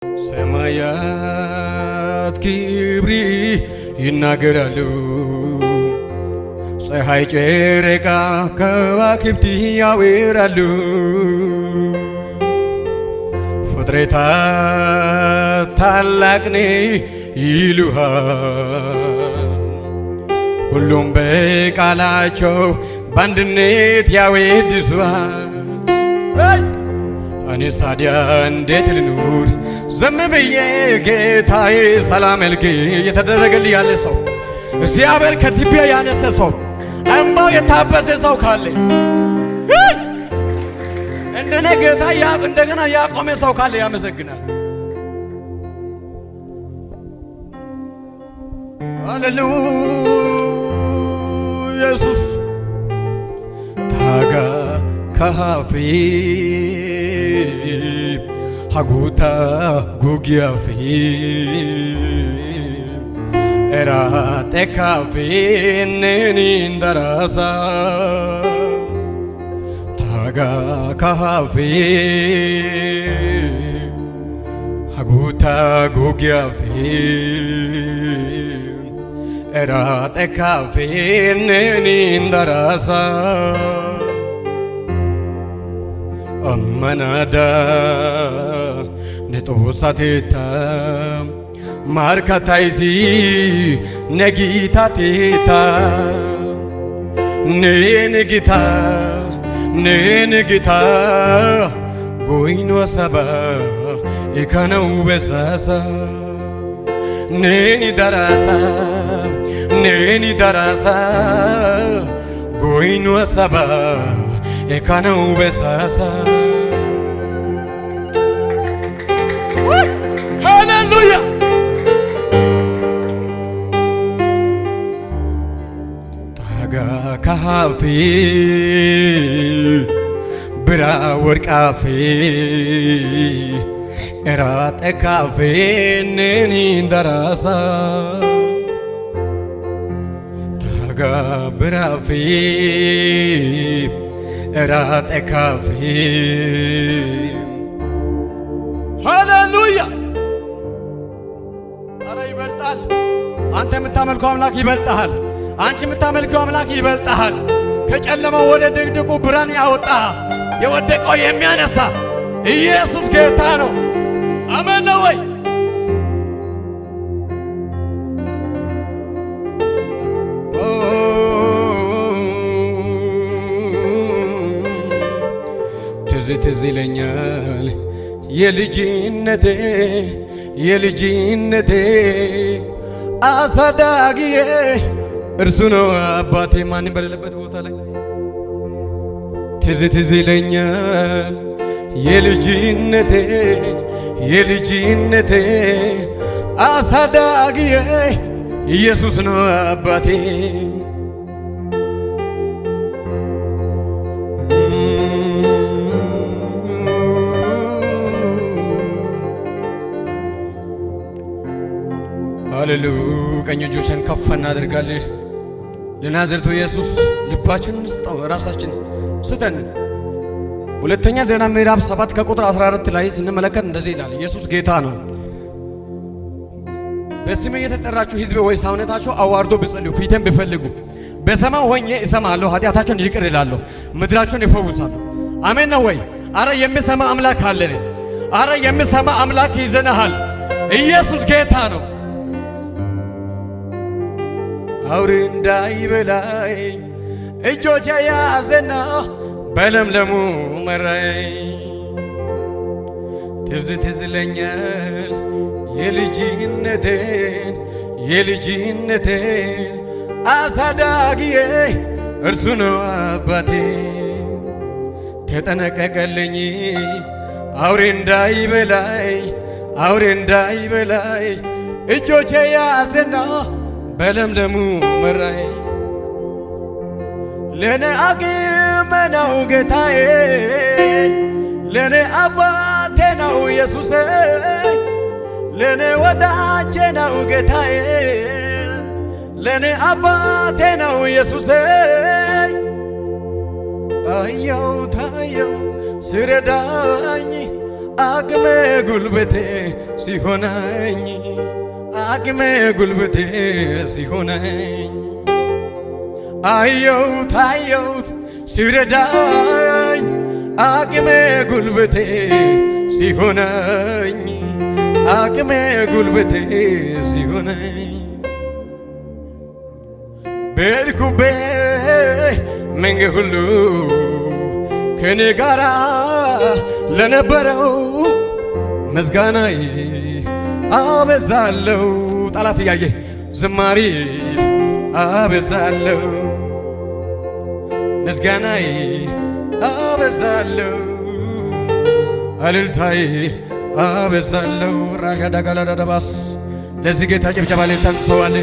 ሰማያት ክብሪ ይናገራሉ ፀሐይ ጨረቃ ከዋክብት ያወራሉ ፍጥረታት ታላቅ ነህ ይሉሃል ሁሉም በቃላቸው በአንድነት ያወድሱሃል እኔስ ታዲያ እንዴት ልኑር ዝም ብዬ ጌታዬ ሳላመልክ የተደረገልኝ ያለ ሰው እግዚአብሔር ከትቢያ ያነሰ ሰው እንባው የታበሰ ሰው ካለ እንደኔ ጌታ እንደገና ያቆመ ሰው ካለ ያመሰግናል። ሃሌሉያ ኢየሱስ ታጋ ካፌ ሀጉታ ጉጊያፌ ኤራጤ ካፌ ነኒንደራሳ ታጋ ካፌ ሀጉታ ጉጊያፌ ኤራጤ ካፌ ነኒንደራሳ አመናዳ ነጦሳቴታ ማርካታይሲ ነጊታቴታ ነንጊታ ጎይኖ ሰባ ኢካነው በሳሳ ነኒ ደራሳ ጎይኖ ሰባ ኢካነው በሳሳ ሃሌሉያ ታጋ ካፌ ብራ ወርቃፌ ኤራጤ ካፌ ነኒንደራሳ ታጋ ብራፌ ኤራጤ ካፌ ሃሌሉያ አረ ይበልጣል። አንተ የምታመልከው አምላክ ይበልጣል። አንቺ የምታመልከው አምላክ ይበልጣል። ከጨለማው ወደ ድቅድቁ ብርሃን ያወጣ የወደቀው የሚያነሳ ኢየሱስ ጌታ ነው። አሜን ነው ወይ? ትዝ ይለኛል የልጅነቴ አሳዳጊዬ እርሱ ነው አባቴ ማንም በሌለበት ቦታ ላይ ትዝ ይለኛል የልጅነቴ አሳዳጊዬ ኢየሱስ ነው አባቴ ሃሌሉያ ቀኝ እጆችን ከፍ እናደርጋለን። ለናዝሬቱ ኢየሱስ ልባችንን ስጠው፣ ራሳችን ስጠን። ሁለተኛ ዜና ምዕራፍ 7 ከቁጥር 14 ላይ ስንመለከት እንደዚህ ይላል፣ ኢየሱስ ጌታ ነው። በስሜ የተጠራችሁ ሕዝቤ ሆይ ሰውነታችሁ አዋርዶ ብጸልዩ ፊቴን ቢፈልጉ በሰማይ ሆኜ እሰማለሁ፣ ኃጢአታቸውን ይቅር እላለሁ፣ ምድራቸውን ይፈውሳለሁ። አሜን ነው ወይ? አረ የሚሰማ አምላክ አለን። አረ የሚሰማ አምላክ ይዘናሃል። ኢየሱስ ጌታ ነው። አውሬ እንዳይበላኝ እጆቼ ያዘና በለምለሙ መራኝ። ትዝ ይለኛል የልጅነቴን አሳዳጊዬ እርሱ ነው አባቴ። ተጠነቀቀልኝ አውሬ እንዳይበላኝ እጆቼ ያዘና በለምለሙ መራኝ። ለኔ አቅም ነው ጌታዬ፣ ለኔ አባቴ ነው ኢየሱሴ፣ ለኔ ወዳጄ ነው ጌታዬ፣ ለኔ አባቴ ነው ኢየሱሴ። አየው ታየው ሲረዳኝ አቅሜ ጉልበቴ ሲሆነኝ አቅሜ ጉልበቴ ሲሆነኝ አየሁት ሲረዳኝ አቅሜ ጉልበቴ ሲሆነኝ አቅሜ ጉልበቴ ሲሆነኝ በሄድኩበት መንገድ ሁሉ ከኔ ጋራ ለነበረው ምስጋናዬ አበዛለሁ። ጠላት እያየ ዝማሬ አበዛለሁ ምስጋናዬ አበዛለሁ እልልታዬ አበዛለሁ። ራሻ ዳጋላ ዳባስ ለዚህ ጌታ ጭብጨባ ላይ ተንሰዋል።